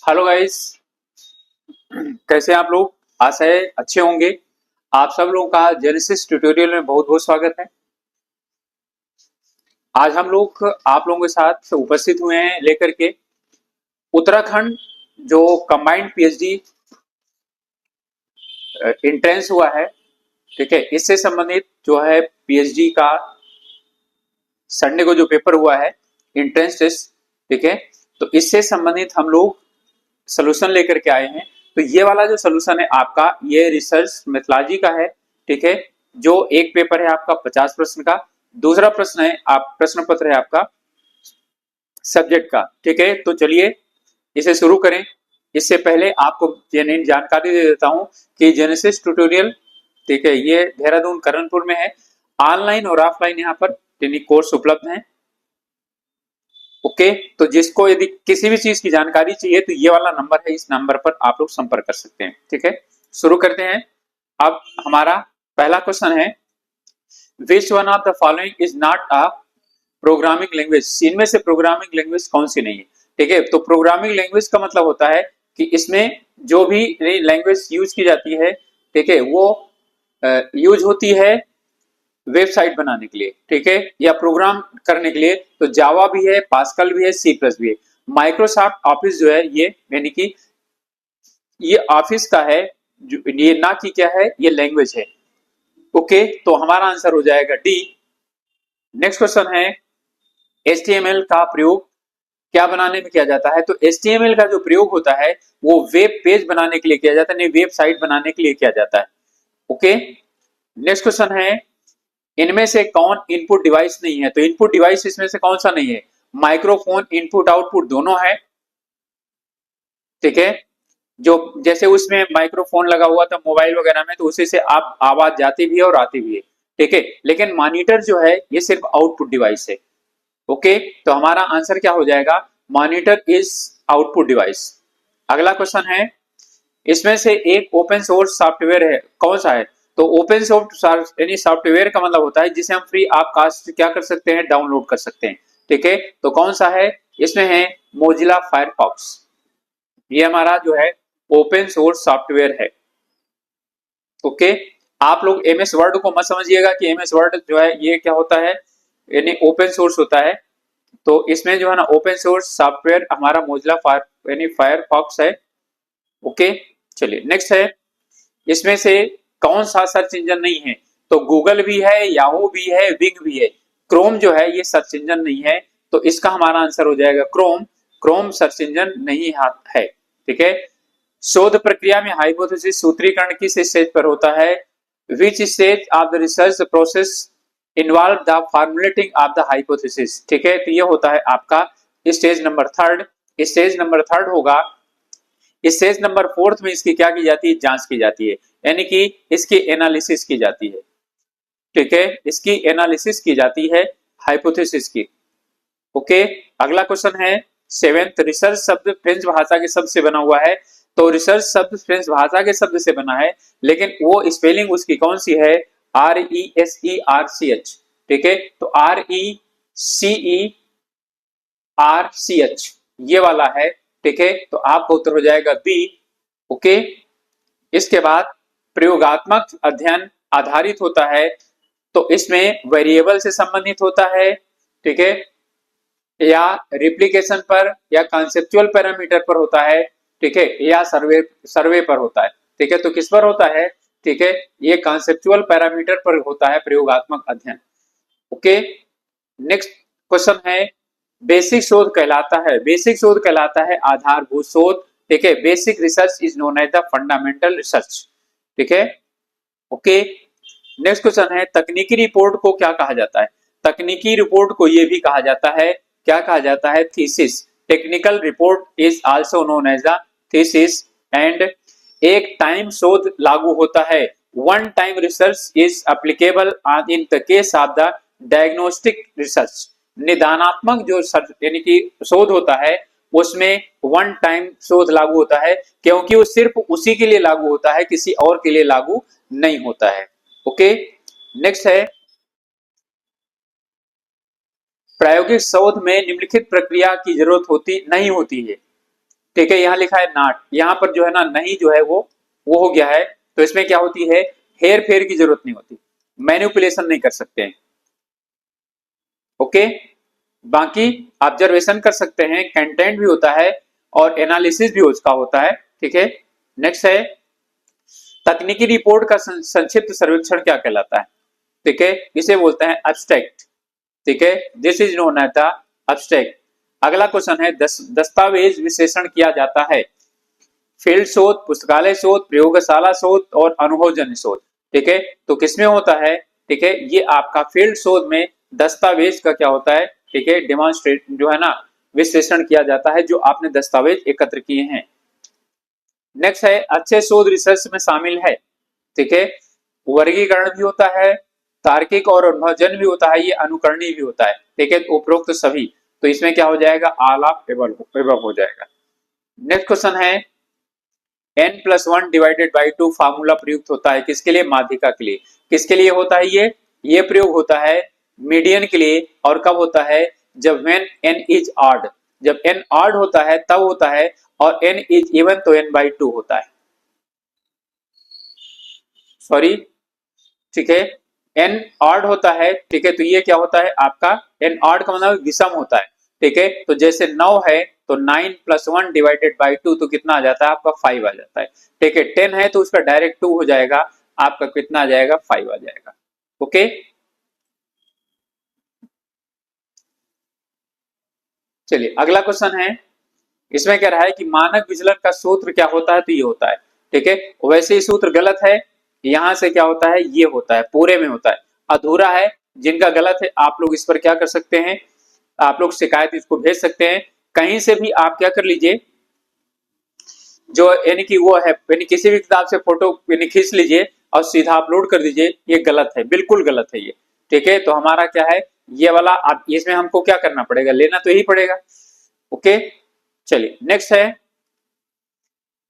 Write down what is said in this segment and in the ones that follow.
Hello guys. कैसे हैं आप लोग? आशा है अच्छे होंगे। आप सब लोगों का जेनेसिस ट्यूटोरियल में बहुत बहुत स्वागत है। आज हम लोग आप लोगों के साथ उपस्थित हुए हैं लेकर के उत्तराखंड जो कंबाइंड पीएचडी एंट्रेंस हुआ है, ठीक है, इससे संबंधित जो है पीएचडी का संडे को जो पेपर हुआ है एंट्रेंस टेस्ट, ठीक है, तो इससे संबंधित हम लोग सोल्यूशन लेकर के आए हैं। तो ये वाला जो सोल्यूशन है आपका, ये रिसर्च मेथोलॉजी का है, ठीक है। जो एक पेपर है आपका 50 प्रश्न का, दूसरा प्रश्न है आप प्रश्न पत्र है आपका सब्जेक्ट का, ठीक है। तो चलिए इसे शुरू करें। इससे पहले आपको जानकारी दे देता हूं कि जेनेसिस ट्यूटोरियल, ठीक है, ये देहरादून करणपुर में है। ऑनलाइन और ऑफलाइन यहाँ पर ट्रेनिंग कोर्स उपलब्ध हैं। ओके, तो जिसको यदि किसी भी चीज की जानकारी चाहिए तो ये वाला नंबर है, इस नंबर पर आप लोग संपर्क कर सकते हैं, ठीक है। शुरू करते हैं। अब हमारा पहला क्वेश्चन है, which one of the following is not a programming language? इनमें से प्रोग्रामिंग लैंग्वेज कौन सी नहीं है? ठीक है, तो प्रोग्रामिंग लैंग्वेज का मतलब होता है कि इसमें जो भी लैंग्वेज यूज की जाती है, ठीक है, वो यूज होती है वेबसाइट बनाने के लिए, ठीक है, या प्रोग्राम करने के लिए। तो जावा भी है, पास्कल भी है, सी प्लस भी है। माइक्रोसॉफ्ट ऑफिस जो है ये यानी कि ये ऑफिस का है, जो ये ना कि क्या है, ये लैंग्वेज है। ओके, तो हमारा आंसर हो जाएगा डी। नेक्स्ट क्वेश्चन है, HTML का प्रयोग क्या बनाने में किया जाता है? तो HTML का जो प्रयोग होता है वो वेब पेज बनाने के लिए किया जाता है, नहीं वेबसाइट बनाने के लिए किया जाता है। ओके, नेक्स्ट क्वेश्चन है, इनमें से कौन इनपुट डिवाइस नहीं है? तो इनपुट डिवाइस इसमें से कौन सा नहीं है? माइक्रोफोन इनपुट आउटपुट दोनों है, ठीक है। जो जैसे उसमें माइक्रोफोन लगा हुआ था मोबाइल वगैरह में, तो उसी से आप आवाज जाती भी है और आती भी है, ठीक है। लेकिन मॉनिटर जो है ये सिर्फ आउटपुट डिवाइस है। ओके, तो हमारा आंसर क्या हो जाएगा? Monitor is output device. अगला क्वेश्चन है, इसमें से एक ओपन सोर्स सॉफ्टवेयर है, कौन सा है? तो ओपन सोर्स यानी सॉफ्टवेयर का मतलब होता है जिसे हम फ्री ऑफ कॉस्ट क्या कर सकते हैं, डाउनलोड कर सकते हैं, ठीक है। तो कौन सा है? इसमें है मोजिला फायरफॉक्स। ये हमारा जो है ओपन सोर्स सॉफ्टवेयर है। ओके, आप लोग एमएस वर्ड को मत समझिएगा कि एमएस वर्ड जो है ये क्या होता है, यानी ओपन सोर्स होता है। तो इसमें जो है ना ओपन सोर्स सॉफ्टवेयर हमारा मोजिला फायर यानी फायरफॉक्स है। ओके, चलिए नेक्स्ट है, इसमें से कौन सा सर्च इंजन नहीं है? तो गूगल भी है, याहू भी है, बिंग भी है। क्रोम जो है ये सर्च इंजन नहीं है, तो इसका हमारा आंसर हो जाएगा क्रोम। क्रोम सर्च इंजन नहीं है, ठीक है। शोध प्रक्रिया में हाइपोथेसिस सूत्रीकरण किस स्टेज पर होता है? Which stage of the research process involve the formulating of the hypothesis? ठीक है, तो ये होता है आपका stage number third. Stage number third होगा। स्टेज नंबर फोर्थ में इसकी क्या की जाती है? जांच की जाती है, यानी कि इसकी एनालिसिस की जाती है, ठीक है, इसकी एनालिसिस की जाती है हाइपोथेसिस की। ओके, अगला क्वेश्चन है सेवेंथ, रिसर्च शब्द फ्रेंच भाषा के शब्द से बना हुआ है। तो रिसर्च शब्द फ्रेंच भाषा के शब्द से बना है, लेकिन वो स्पेलिंग उसकी कौन सी है? RESERCH, ठीक है। तो RECERCH ये वाला है, ठीक है। तो आपका उत्तर हो जाएगा बी। ओके, इसके बाद प्रयोगात्मक अध्ययन आधारित होता है, तो इसमें वेरिएबल से संबंधित होता है, ठीक है, या रिप्लिकेशन पर या कॉन्सेप्चुअल पैरामीटर पर होता है, ठीक है, या सर्वे सर्वे पर होता है, ठीक है। तो किस पर होता है? ठीक है, ये कॉन्सेप्चुअल पैरामीटर पर होता है प्रयोगात्मक अध्ययन। ओके, नेक्स्ट क्वेश्चन है, बेसिक शोध कहलाता है, बेसिक शोध कहलाता है आधारभूत शोध, ठीक है। Basic research is known as the fundamental research, ठीक है। ओके, नेक्स्ट क्वेश्चन है, तकनीकी रिपोर्ट को क्या कहा जाता है? तकनीकी रिपोर्ट को यह भी कहा जाता है, क्या कहा जाता है? Thesis. Technical report is also known as the thesis. And एक टाइम शोध लागू होता है, one time research is applicable in the case of the diagnostic research. निदानात्मक जो यानी कि शोध होता है उसमें वन टाइम शोध लागू होता है, क्योंकि वो सिर्फ उसी के लिए लागू होता है, किसी और के लिए लागू नहीं होता है। ओके, नेक्स्ट है, प्रायोगिक शोध में निम्नलिखित प्रक्रिया की जरूरत होती नहीं होती है। ठीक है, यहाँ लिखा है नॉट, यहाँ पर जो है ना नहीं जो है वो हो गया है। तो इसमें क्या होती है, हेर फेर की जरूरत नहीं होती, मैनिपुलेशन नहीं कर सकते हैं। ओके, बाकी ऑब्जर्वेशन कर सकते हैं, कंटेंट भी होता है और एनालिसिस भी उसका होता है। ठीक है, नेक्स्ट है तकनीकी रिपोर्ट का संक्षिप्त सर्वेक्षण क्या कहलाता है? ठीक है, इसे बोलते हैं एब्स्ट्रैक्ट। ठीक है, this is known as the abstract. अगला क्वेश्चन है दस्तावेज विश्लेषण किया जाता है फील्ड शोध, पुस्तकालय शोध, प्रयोगशाला शोध और अनुभवजन्य शोध। ठीक है, तो किसमें होता है? ठीक है, ये आपका फील्ड शोध में दस्तावेज का क्या होता है? ठीक है, डेमोन्स्ट्रेट जो है ना विश्लेषण किया जाता है जो आपने दस्तावेज एकत्र किए हैं। नेक्स्ट है अच्छे शोध रिसर्च में शामिल है। ठीक है, वर्गीकरण भी होता है, तार्किक और अनुभवजन्य भी होता है, ये अनुकरणीय भी होता है। ठीक है, उपरोक्त सभी, तो इसमें क्या हो जाएगा, ऑल ऑफ एबव हो जाएगा। नेक्स्ट क्वेश्चन है n+1 डिवाइडेड बाई 2 फार्मूला प्रयुक्त होता है किसके लिए? माध्यिका के लिए। किसके लिए होता है ये प्रयोग होता है मीडियन के लिए। और कब होता है? जब when n is odd, जब n odd होता है तब होता है, और n is even तो n/2 होता है। सॉरी, ठीक है, n odd होता है। ठीक है, तो ये क्या होता है आपका n odd का मतलब विषम होता है। ठीक है, तो जैसे 9 है तो 9+1 डिवाइडेड बाई 2 तो कितना आ जाता है आपका 5 आ जाता है। ठीक है, 10 है तो उसका डायरेक्ट 2 हो जाएगा, आपका कितना आ जाएगा 5 आ जाएगा। ओके, चलिए अगला क्वेश्चन है, इसमें कह रहा है कि मानक विचलन का सूत्र क्या होता है? तो ये होता है। ठीक है, वैसे ही सूत्र गलत है, यहां से क्या होता है, ये होता है, पूरे में होता है। अधूरा है, जिनका गलत है आप लोग इस पर क्या कर सकते हैं, आप लोग शिकायत इसको भेज सकते हैं। कहीं से भी आप क्या कर लीजिए, जो यानी कि वो है यानी किसी भी किताब से फोटो यानी खींच लीजिए और सीधा अपलोड कर दीजिए, ये गलत है, बिल्कुल गलत है ये। ठीक है, तो हमारा क्या है ये वाला, अब इसमें हमको क्या करना पड़ेगा, लेना तो यही पड़ेगा। ओके, चलिए नेक्स्ट है,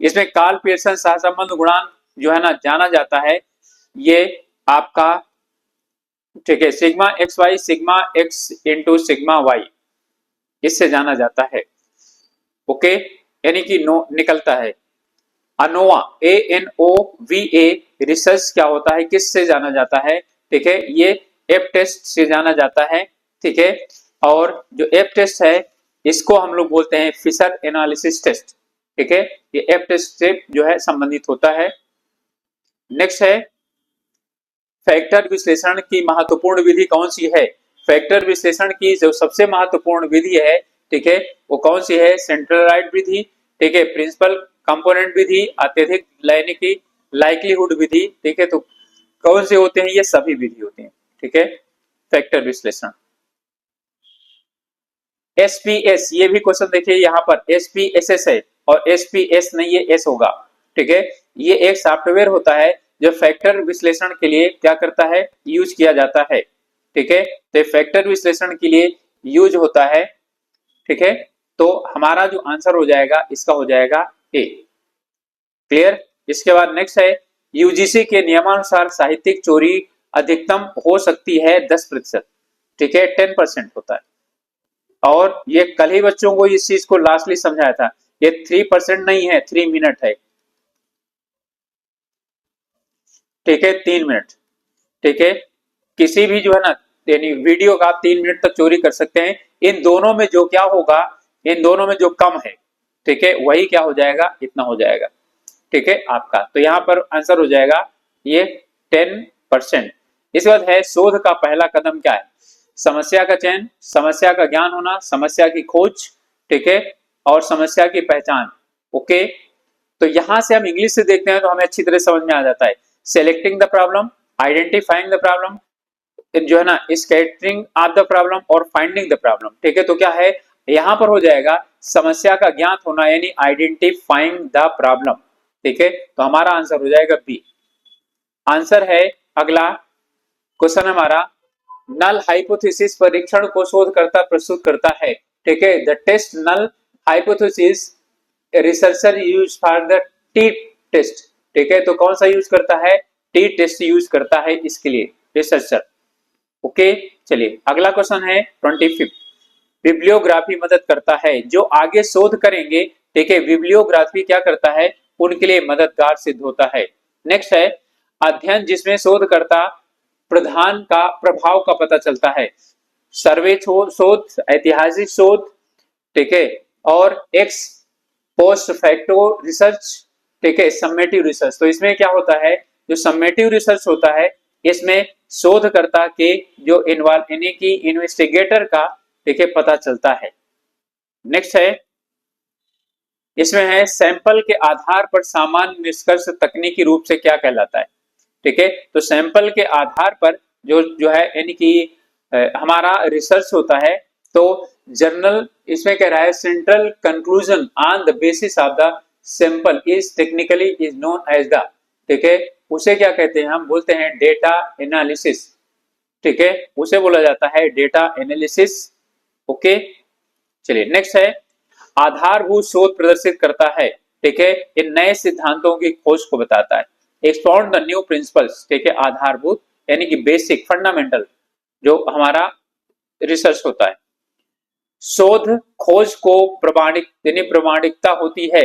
इसमें कार्ल पियर्सन सहसंबंध गुणांक जो है ना जाना जाता है, ये आपका ठीक है sigma X Y sigma X into sigma Y, इससे जाना जाता है। ओके, यानी कि नो निकलता है अनोवा ANOVA रिसर्च क्या होता है, किससे जाना जाता है? ठीक है, ये एफ टेस्ट से जाना जाता है। ठीक है, और जो एफ टेस्ट है इसको हम लोग बोलते हैं फिशर एनालिसिस टेस्ट। ठीक है, ये एफ टेस्ट से जो है संबंधित होता है। नेक्स्ट है फैक्टर विश्लेषण की महत्वपूर्ण विधि कौन सी है? फैक्टर विश्लेषण की जो सबसे महत्वपूर्ण विधि है, ठीक है, वो कौन सी है? सेंट्रलाइज्ड विधि, ठीक है, प्रिंसिपल कंपोनेंट विधि, अत्यधिक लाइक्लीहुड विधि। ठीक है, तो कौन से होते हैं? ये सभी विधि होते हैं। ठीक है, फैक्टर विश्लेषण। SPS, ये भी क्वेश्चन देखिए यहाँ पर SPSS है और SPS नहीं, ये S होगा। ठीक है, ये एक सॉफ्टवेयर होता है जो फैक्टर विश्लेषण के लिए क्या करता है, यूज किया जाता है। ठीक है, तो फैक्टर विश्लेषण के लिए यूज होता है। ठीक है, तो हमारा जो आंसर हो जाएगा इसका हो जाएगा A। क्लियर? इसके बाद नेक्स्ट है यूजीसी के नियमानुसार साहित्यिक चोरी अधिकतम हो सकती है 10%। ठीक है, 10% होता है, और ये कल ही बच्चों को इस चीज को लास्टली समझाया था, ये 3% नहीं है, 3 मिनट है। ठीक है, 3 मिनट। ठीक है, किसी भी जो है ना यानी वीडियो का आप 3 मिनट तक चोरी कर सकते हैं। इन दोनों में जो क्या होगा, इन दोनों में जो कम है, ठीक है, वही क्या हो जाएगा, इतना हो जाएगा। ठीक है आपका, तो यहाँ पर आंसर हो जाएगा ये 10%। इसके बाद है शोध का पहला कदम क्या है? समस्या का चयन, समस्या का ज्ञान होना, समस्या की खोज, ठीक है, और समस्या की पहचान। ओके, तो यहां से हम इंग्लिश से देखते हैं तो हमें अच्छी तरह समझ में आ जाता है। Selecting the problem, identifying the problem, जो है ना स्कैटरिंग ऑफ द प्रॉब्लम और फाइंडिंग द प्रॉब्लम। ठीक है, तो क्या है यहां पर हो जाएगा समस्या का ज्ञात होना यानी आइडेंटिफाइंग द प्रॉब्लम। ठीक है, तो हमारा आंसर हो जाएगा बी। आंसर है अगला क्वेश्चन हमारा, नल हाइपोथेसिस परीक्षण को शोधकर्ता प्रस्तुत करता है। ठीक है, the test null hypothesis researcher use for the T test. ठीक है, तो कौन सा यूज करता है? टी टेस्ट यूज करता है इसके लिए रिसर्चर। ओके, चलिए अगला क्वेश्चन है 25। बिब्लियोग्राफी मदद करता है। जो आगे शोध करेंगे, ठीक है, बिब्लियोग्राफी क्या करता है, उनके लिए मददगार सिद्ध होता है। नेक्स्ट है अध्ययन जिसमें शोधकर्ता प्रधान का प्रभाव का पता चलता है। सर्वे शोध, ऐतिहासिक शोध, ठीक है, और एक्स पोस्ट फैक्टो रिसर्च, ठीक है, समेटिव रिसर्च। तो इसमें क्या होता है, जो समेटिव रिसर्च होता है इसमें शोधकर्ता के जो इन्वॉल्व यानी कि इन्वेस्टिगेटर का, ठीक है, पता चलता है। नेक्स्ट है इसमें है सैंपल के आधार पर सामान्य निष्कर्ष तकनीकी रूप से क्या कहलाता है। ठीक है, तो सैंपल के आधार पर जो है यानी कि हमारा रिसर्च होता है, तो जर्नल इसमें कह रहा है central conclusion on the basis of the sample is technically is known as the, ठीक है, उसे क्या कहते हैं, हम बोलते हैं डेटा एनालिसिस। ठीक है, उसे बोला जाता है डेटा एनालिसिस। ओके, चलिए नेक्स्ट है आधारभूत शोध प्रदर्शित करता है। ठीक है, इन नए सिद्धांतों की खोज को बताता है। एक्सपाउंड द न्यू प्रिंसिपल्स, ठीक है, आधारभूत यानी कि बेसिक फंडामेंटल जो हमारा रिसर्च होता है। शोध खोज को प्रमाणिक यानी प्रमाणिकता होती है।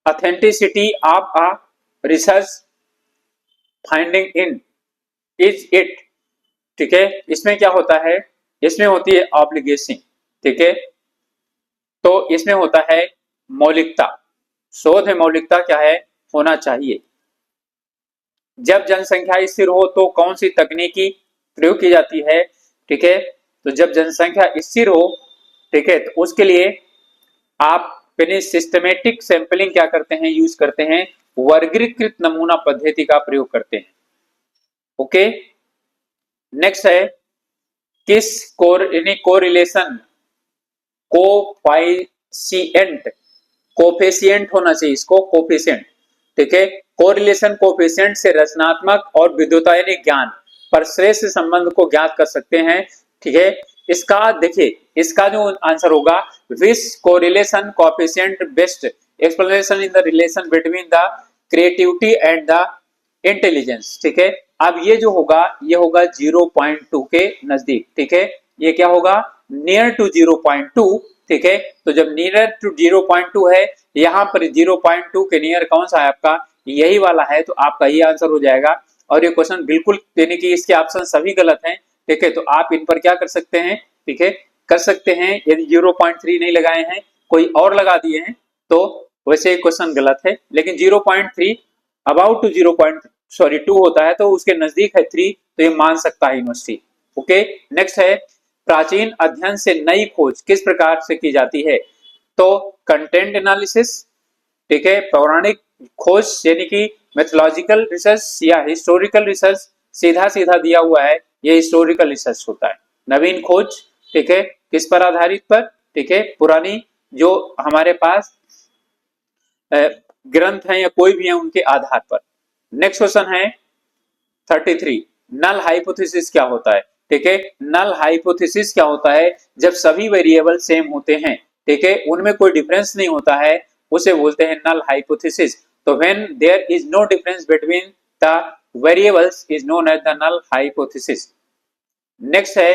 Authenticity of a research finding in is it, ठीक है, इसमें क्या होता है, इसमें होती है ऑब्लिगेशन। ठीक है, तो इसमें होता है मौलिकता। शोध में मौलिकता क्या है, होना चाहिए। जब जनसंख्या स्थिर हो तो कौन सी तकनीकी प्रयोग की जाती है। ठीक है, तो जब जनसंख्या स्थिर हो, ठीक है, तो उसके लिए आप सिस्टमेटिक सैंपलिंग क्या करते हैं, यूज करते हैं, वर्गीकृत नमूना पद्धति का प्रयोग करते हैं। ओके, नेक्स्ट है किस कोरिलेशन कोफिशिएंट होना चाहिए, इसको कोफिशिएंट। ठीक है, कोरिलेशन कोफिशिएंट से रचनात्मक और विद्युता यानी ज्ञान पर श्रेष्ठ संबंध को ज्ञात कर सकते हैं। ठीक है, इसका देखिए, इसका जो आंसर होगा which correlation coefficient best explanation in the relation between the creativity and the intelligence. ठीक है, अब ये जो होगा ये होगा 0.2 के नजदीक। ठीक है, ये क्या होगा, नियर टू 0.2। ठीक है, तो जब नियर टू 0.2 है, यहाँ पर 0.2 के नियर कौन सा है आपका, यही वाला है, तो आपका ये आंसर हो जाएगा। और ये क्वेश्चन बिल्कुल यानी कि इसके ऑप्शन सभी गलत हैं। ठीक है, तो आप इन पर क्या कर सकते हैं, ठीक है, कर सकते हैं, यदि 0.3 नहीं लगाए हैं, कोई और लगा दिए हैं, तो वैसे क्वेश्चन गलत है। लेकिन 0.3 अबाउट टू 2 होता है, तो उसके नजदीक है 3, तो ये मान सकता है यूनिवर्सिटी। ओके, नेक्स्ट है प्राचीन अध्ययन से नई खोज किस प्रकार से की जाती है। तो कंटेंट एनालिसिस, ठीक है, पौराणिक खोज यानी कि मेथोलॉजिकल रिसर्च या हिस्टोरिकल रिसर्च, सीधा सीधा दिया हुआ है, ये हिस्टोरिकल रिसर्च होता है। नवीन खोज, ठीक है, किस पर आधारित पर, ठीक है, पुरानी जो हमारे पास ग्रंथ हैं या कोई भी है उनके आधार पर। नेक्स्ट क्वेश्चन है 33, नल हाइपोथेसिस क्या होता है। ठीक है, नल हाइपोथेसिस क्या होता है, जब सभी वेरिएबल सेम होते हैं, ठीक है, उनमें कोई डिफरेंस नहीं होता है, उसे बोलते हैं नल हाइपोथेसिस। तो when there is no difference between the variables is known as the null hypothesis. Next है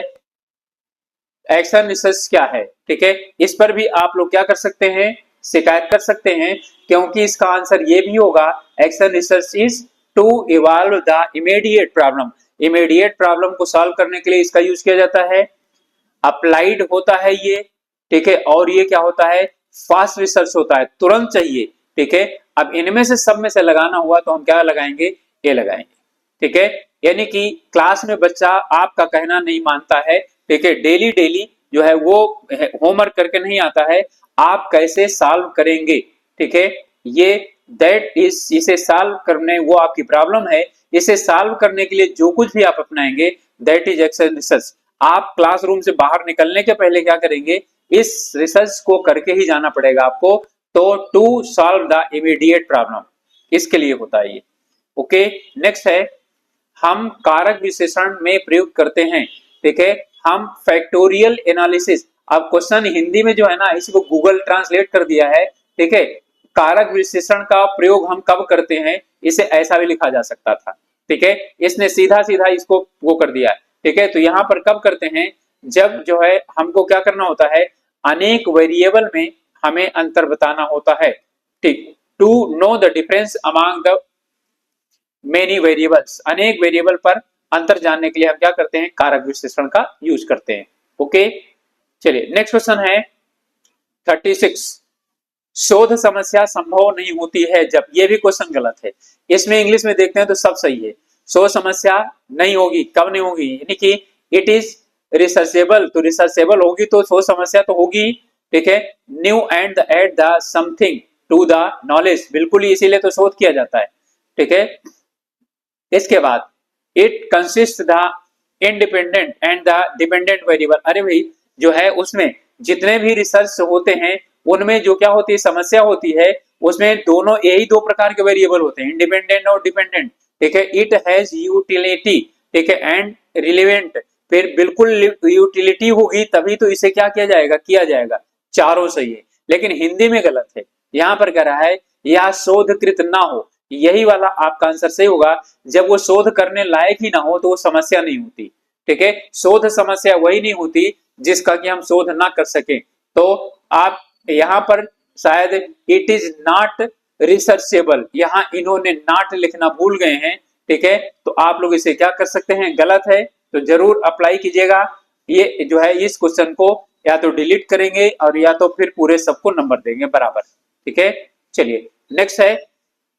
एक्शन रिसर्च क्या है। ठीक है, इस पर भी आप लोग क्या कर सकते हैं, शिकायत कर सकते हैं, क्योंकि इसका आंसर ये भी होगा action research is to evolve the immediate problem. Immediate problem को सॉल्व करने के लिए इसका यूज किया जाता है। अप्लाइड होता है ये, ठीक है, और ये क्या होता है, फास्ट रिसर्च होता है, तुरंत चाहिए। ठीक है, अब इनमें से सब में से लगाना हुआ तो हम क्या लगाएंगे, ए लगाएंगे। ठीक है, यानी कि क्लास में बच्चा आपका कहना नहीं मानता है, ठीक है, डेली डेली जो है वो होमवर्क करके नहीं आता है, आप कैसे सॉल्व करेंगे। ठीक है, ये दैट इज, इसे सॉल्व करने, वो आपकी प्रॉब्लम है, इसे सॉल्व करने के लिए जो कुछ भी आप अपनाएंगे दैट इज एक्शन रिसर्च। आप क्लासरूम से बाहर निकलने के पहले क्या करेंगे, इस रिसर्च को करके ही जाना पड़ेगा आपको। तो to solve the immediate problem, इसके लिए होता है ये। ओके, नेक्स्ट है हम कारक विश्लेषण में प्रयोग करते हैं। ठीक है, हम फैक्टोरियल एनालिसिस, अब क्वेश्चन हिंदी में जो है ना, इसको गूगल ट्रांसलेट कर दिया है। ठीक है, कारक विश्लेषण का प्रयोग हम कब करते हैं, इसे ऐसा भी लिखा जा सकता था। ठीक है, इसने सीधा सीधा इसको वो कर दिया है। ठीक है। तो यहाँ पर कब करते हैं, जब जो है हमको क्या करना होता है, अनेक वेरिएबल में हमें अंतर बताना होता है, ठीक। To know the difference among the many variables, अनेक वेरिएबल पर अंतर जानने के लिए हम क्या करते हैं, कारक विश्लेषण का यूज करते हैं। ओके, चलिए नेक्स्ट क्वेश्चन है 36। शोध समस्या संभव नहीं होती है जब, ये भी क्वेश्चन गलत है। इसमें इंग्लिश में देखते हैं तो सब सही है। शोध समस्या नहीं होगी, कब नहीं होगी, यानी कि इट इज रिसर्चेबल, तो रिसर्चेबल होगी तो शोध समस्या तो होगी, ठीक है। New and add the something to the knowledge, बिल्कुल ही इसीलिए तो शोध किया जाता है, ठीक है। इसके बाद it consist the independent and the dependent variable, अरे भाई जो है उसमें जितने भी रिसर्च होते हैं उनमें जो क्या होती है, समस्या होती है, उसमें दोनों यही दो प्रकार के वेरिएबल होते हैं, इंडिपेंडेंट और डिपेंडेंट, ठीक है। इट हैज यूटिलिटी, ठीक है, एंड रिलेवेंट, फिर बिल्कुल यूटिलिटी होगी तभी तो इसे क्या किया जाएगा, किया जाएगा, चारों सही है। लेकिन हिंदी में गलत है, यहाँ पर कह रहा है या शोधकृत ना हो, यही वाला आपका आंसर सही होगा। जब वो शोध करने लायक ही ना हो तो वो समस्या नहीं होती, ठीक है। शोध समस्या वही नहीं होती जिसका कि हम शोध ना कर सकें। तो आप यहाँ पर शायद इट इज नॉट रिसर्चेबल, यहाँ इन्होंने नॉट लिखना भूल गए हैं, ठीक है। तो आप लोग इसे क्या कर सकते हैं, गलत है तो जरूर अप्लाई कीजिएगा। ये जो है इस क्वेश्चन को या तो डिलीट करेंगे और या तो फिर पूरे सबको नंबर देंगे बराबर, ठीक है। चलिए नेक्स्ट है,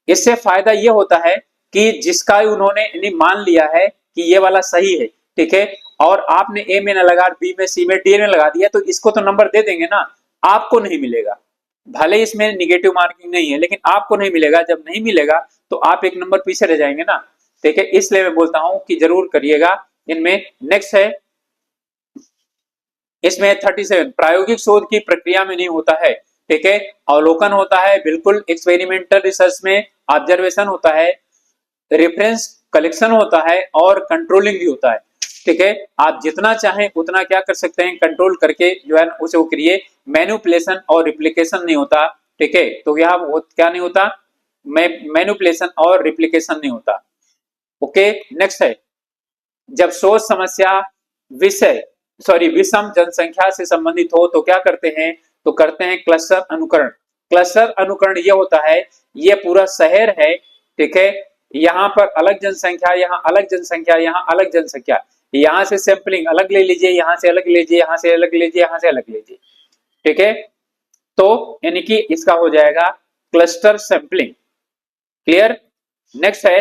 इससे फायदा ये होता है कि जिसका उन्होंने मान लिया है कि ये वाला सही है, ठीक है, और आपने ए में न लगा, बी में, सी में, डी में लगा दिया तो इसको तो नंबर दे देंगे ना, आपको नहीं मिलेगा। भले इसमें निगेटिव मार्किंग नहीं है लेकिन आपको नहीं मिलेगा, जब नहीं मिलेगा तो आप एक नंबर पीछे रह जाएंगे ना, ठीक है। इसलिए मैं बोलता हूं कि जरूर करिएगा इनमें। नेक्स्ट है, इसमें 37 प्रायोगिक शोध की प्रक्रिया में नहीं होता है, ठीक है। अवलोकन होता है, बिल्कुल एक्सपेरिमेंटल रिसर्च में ऑब्जर्वेशन होता है, रेफरेंस कलेक्शन होता है और कंट्रोलिंग भी होता है, ठीक है। आप जितना चाहें उतना क्या कर सकते हैं, कंट्रोल करके जो है उसे वो करिए, मैनिपुलेशन और रिप्लिकेशन नहीं होता, ठीक है। तो यहाँ क्या नहीं होता, मैनिपुलेशन और रिप्लिकेशन नहीं होता। ओके, नेक्स्ट है, जब शोध समस्या विषय विषम जनसंख्या से संबंधित हो तो क्या करते हैं, तो करते हैं क्लस्टर अनुकरण। क्लस्टर अनुकरण ये होता है, ये पूरा शहर है, ठीक है, यहाँ पर अलग जनसंख्या, यहाँ अलग जनसंख्या, यहाँ अलग जनसंख्या, यहाँ से सैंपलिंग अलग ले लीजिए, यहाँ से अलग लीजिए, यहाँ से अलग लीजिए, यहाँ से अलग लीजिए, ठीक है। तो यानी कि इसका हो जाएगा क्लस्टर सैंपलिंग, क्लियर। नेक्स्ट है,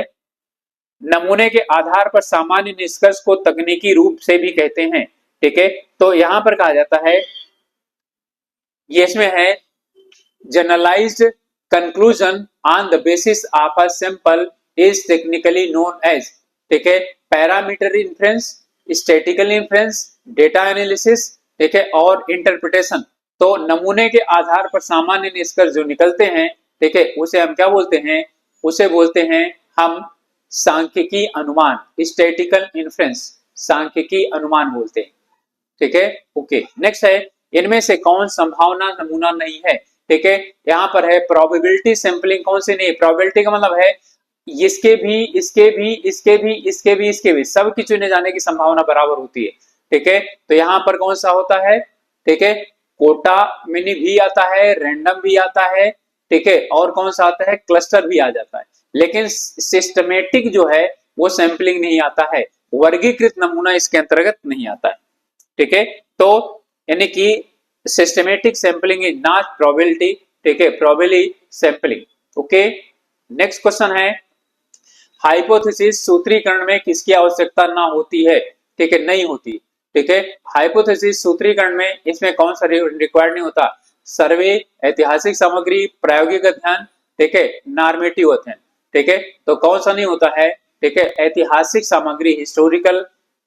नमूने के आधार पर सामान्य निष्कर्ष को तकनीकी रूप से भी कहते हैं, ठीक है। तो यहां पर कहा जाता है, ये इसमें है generalised conclusion on the basis of a sample is technically known as, ठीक है, parameter inference, statical inference, data analysis, ठीक है, और इंटरप्रिटेशन। तो नमूने के आधार पर सामान्य निष्कर्ष जो निकलते हैं, ठीक है, उसे हम क्या बोलते हैं, उसे बोलते हैं हम सांख्यिकी अनुमान, स्टैटिकल इन्फ्रेंस, सांख्यिकी अनुमान बोलते हैं, ठीक है। ओके, नेक्स्ट है, इनमें से कौन संभावना नमूना नहीं है, ठीक है। यहाँ पर है प्रोबेबिलिटी सैंपलिंग, कौन सी नहीं, प्रोबेबिलिटी का मतलब है इसके भी, इसके भी, इसके भी, इसके भी, इसके भी, सब की चुने जाने की संभावना बराबर होती है, ठीक है। तो यहाँ पर कौन सा होता है, ठीक है, कोटा मिनी भी आता है, रैंडम भी आता है, ठीक है, और कौन सा आता है, क्लस्टर भी आ जाता है। लेकिन सिस्टमेटिक जो है वो सैंपलिंग नहीं आता है, वर्गीकृत नमूना इसके अंतर्गत नहीं आता है, ठीक है। तो यानी कि systematic sampling is not probability, ठीक है, probability sampling. Okay, next question है, हाइपोथेसिस सूत्रीकरण में किसकी आवश्यकता ना होती है, ठीक है, नहीं होती, ठीक है। हाइपोथेसिस सूत्रीकरण में इसमें कौन सा रिक्वायर्ड नहीं होता, सर्वे, ऐतिहासिक सामग्री, प्रायोगिक अध्ययन, ठीक है, नॉर्मेटिव अध्ययन, ठीक है। तो कौन सा नहीं होता है, ठीक है, ऐतिहासिक सामग्री, हिस्टोरिकल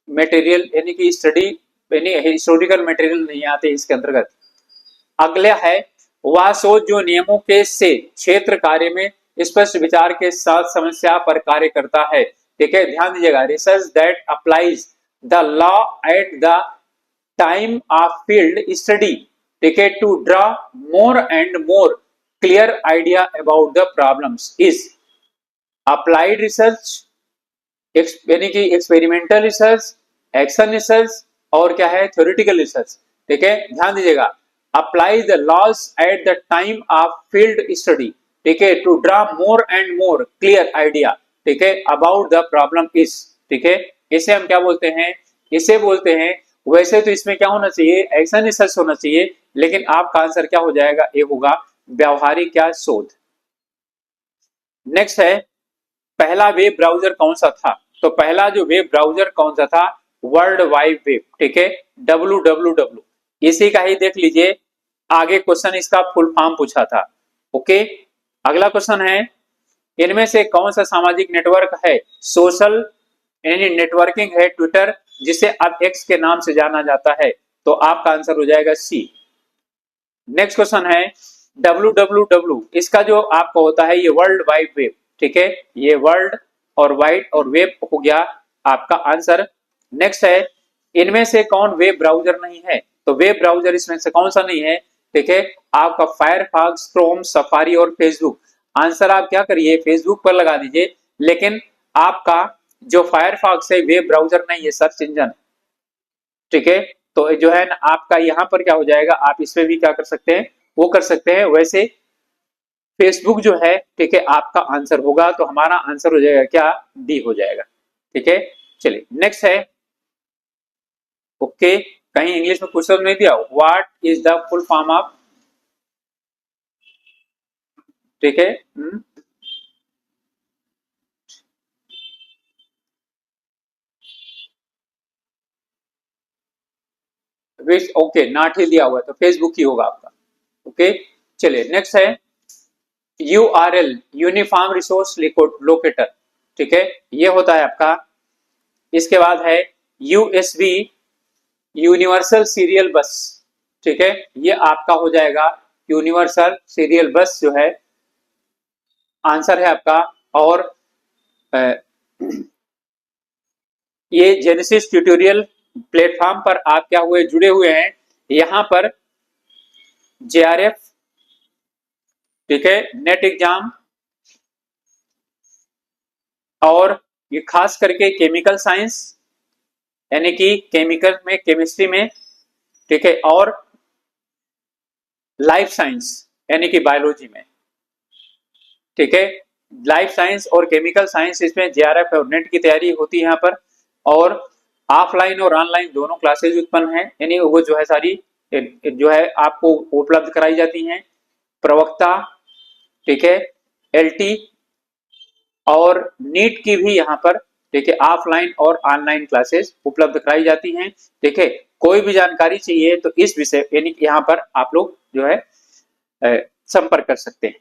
मटेरियल, यानी कि स्टडी, यानी हिस्टोरिकल मटेरियल नहीं आते इसके अंतर्गत। अगला है, वह सोच जो नियमों के से क्षेत्र कार्य में स्पष्ट विचार के साथ समस्या पर कार्य करता है, ठीक है, ध्यान दीजिएगा, research that applies the law at the time of field study, ठीक है, to draw more and more clear idea about the problems is applied research, यानी कि एक्सपेरिमेंटल रिसर्च, एक्शन रिसर्च और क्या है थ्योरेटिकल रिसर्च। ठीक है, ध्यान दीजिएगा। Apply the laws at the time of field study, ठीक है, to draw more and more clear idea, ठीक है, अबाउट द प्रॉब्लम इज, ठीक है, इसे हम क्या बोलते हैं, इसे बोलते हैं। वैसे तो इसमें क्या होना चाहिए, एक्शन रिसर्च होना चाहिए, लेकिन आपका आंसर क्या हो जाएगा, ये होगा व्यावहारिक क्या शोध। नेक्स्ट है, पहला वेब ब्राउजर कौन सा था? तो पहला जो वेब ब्राउजर कौन सा था, वर्ल्ड वाइड वेब, ठीक है, www, इसी का ही देख लीजिए। आगे क्वेश्चन इसका फुल फॉर्म पूछा था। ओके, अगला क्वेश्चन है, इनमें से कौन सा सामाजिक नेटवर्क है, सोशल यानी नेटवर्किंग है ट्विटर, जिसे अब एक्स के नाम से जाना जाता है, तो आपका आंसर हो जाएगा सी। नेक्स्ट क्वेश्चन है, www, इसका जो आपका होता है ये वर्ल्ड वाइड वेब, ठीक है, ये वर्ल्ड और वाइड और वेब हो गया आपका आंसर। नेक्स्ट है, इनमें से कौन वेब ब्राउजर नहीं है? तो वेब ब्राउजर इसमें से कौन सा नहीं है? ठीक है, आपका फायरफॉक्स, क्रोम, सफारी और फेसबुक। आंसर आप क्या करिए, फेसबुक पर लगा दीजिए, लेकिन आपका जो फायरफॉक्स है वेब ब्राउजर नहीं है, सर्च इंजन, ठीक है। तो जो है ना आपका यहाँ पर क्या हो जाएगा, आप इसमें भी क्या कर सकते हैं, वो कर सकते हैं। वैसे फेसबुक जो है, ठीक है, आपका आंसर होगा, तो हमारा आंसर हो जाएगा क्या, डी हो जाएगा। ठीक है, चलिए नेक्स्ट है। ओके, कहीं इंग्लिश में क्वेश्चन नहीं दिया, what is the full form of, ठीक है, विच, ओके, नॉट ही दिया हुआ है, तो फेसबुक ही होगा आपका। ओके, चलिए नेक्स्ट है, URL, यूनिफॉर्म रिसोर्स लोकेटर, ठीक है, ये होता है आपका। इसके बाद है USB, यूनिवर्सल सीरियल बस, ठीक है, ये आपका हो जाएगा यूनिवर्सल सीरियल बस जो है, आंसर है आपका। और ये जेनेसिस ट्यूटोरियल प्लेटफॉर्म पर आप क्या हुए, जुड़े हुए हैं, यहां पर JRF, ठीक है, नेट एग्जाम, और ये खास करके केमिकल साइंस यानी कि केमिकल में, केमिस्ट्री में, ठीक है, और लाइफ साइंस यानी कि बायोलॉजी में, ठीक है, लाइफ साइंस और केमिकल साइंस, इसमें JRF और नेट की तैयारी होती है यहाँ पर। और ऑफलाइन और ऑनलाइन दोनों क्लासेज उत्पन्न है, यानी वो जो है सारी जो है आपको उपलब्ध कराई जाती हैं। प्रवक्ता, ठीक है, LT और नीट की भी यहाँ पर, ठीक है, ऑफलाइन और ऑनलाइन क्लासेस उपलब्ध कराई जाती हैं। ठीक है, कोई भी जानकारी चाहिए तो इस विषय यानी यहाँ पर आप लोग जो है संपर्क कर सकते हैं।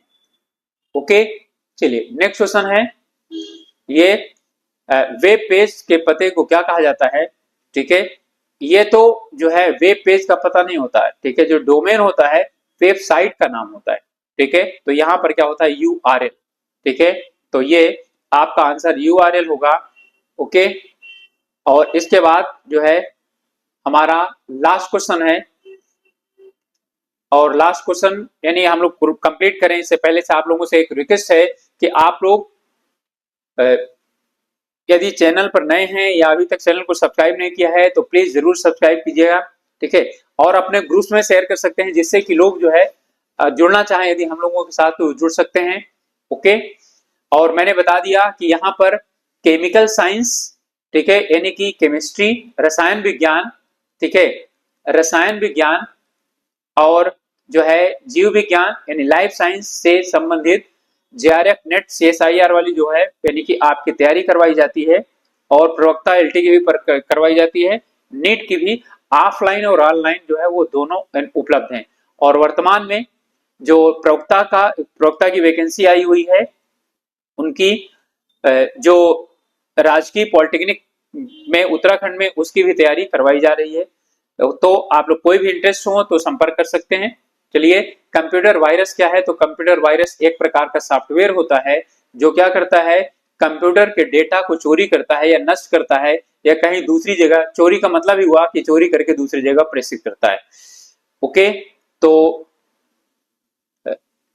ओके, चलिए नेक्स्ट क्वेश्चन है, ये वेब पेज के पते को क्या कहा जाता है? ठीक है, ये तो जो है वेब पेज का पता नहीं होता है, ठीक है, जो डोमेन होता है वेबसाइट का नाम होता है। ठीक है, तो यहाँ पर क्या होता है, URL, ठीक है, तो ये आपका आंसर URL होगा। ओके, और इसके बाद जो है हमारा लास्ट क्वेश्चन है, और लास्ट क्वेश्चन यानी हम लोग कंप्लीट करें इससे पहले से आप लोगों से एक रिक्वेस्ट है कि आप लोग यदि चैनल पर नए हैं या अभी तक चैनल को सब्सक्राइब नहीं किया है तो प्लीज जरूर सब्सक्राइब कीजिएगा। ठीक है, और अपने ग्रुप्स में शेयर कर सकते हैं, जिससे कि लोग जो है जुड़ना चाहें यदि हम लोगों के साथ तो जुड़ सकते हैं। ओके, और मैंने बता दिया कि यहाँ पर केमिकल साइंस, ठीक है, यानी कि केमिस्ट्री, रसायन विज्ञान, ठीक है, रसायन विज्ञान और जो है जीव विज्ञान यानी लाइफ साइंस से संबंधित JRF नेट CSIR वाली जो है यानी कि आपकी तैयारी करवाई जाती है, और प्रवक्ता LT की भी करवाई जाती है, नीट की भी ऑफलाइन और ऑनलाइन जो है वो दोनों उपलब्ध हैं। और वर्तमान में जो प्रवक्ता की वैकेंसी आई हुई है, उनकी जो राजकीय पॉलिटेक्निक में उत्तराखंड में उसकी भी तैयारी करवाई जा रही है। तो आप लोग कोई भी इंटरेस्ट हो तो संपर्क कर सकते हैं। चलिए, कंप्यूटर वायरस क्या है? तो कंप्यूटर वायरस एक प्रकार का सॉफ्टवेयर होता है जो क्या करता है, कंप्यूटर के डेटा को चोरी करता है या नष्ट करता है, या कहीं दूसरी जगह, चोरी का मतलब ही हुआ कि चोरी करके दूसरी जगह प्रेषित करता है। ओके, तो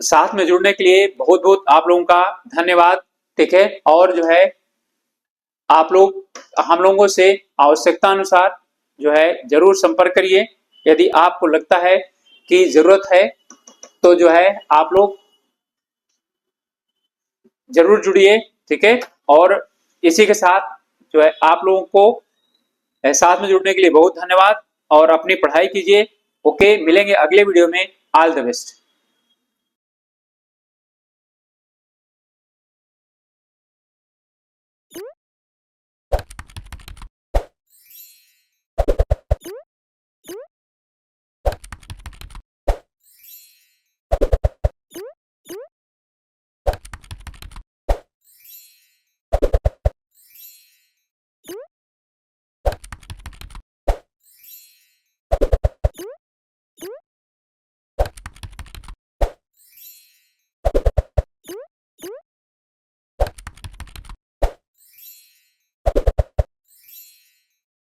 साथ में जुड़ने के लिए बहुत बहुत आप लोगों का धन्यवाद। ठीक है, और जो है आप लोग हम लोगों से आवश्यकता अनुसार जो है जरूर संपर्क करिए। यदि आपको लगता है कि जरूरत है तो जो है आप लोग जरूर जुड़िए, ठीक है। और इसी के साथ जो है आप लोगों को साथ में जुड़ने के लिए बहुत धन्यवाद और अपनी पढ़ाई कीजिए। ओके, मिलेंगे अगले वीडियो में। All the best.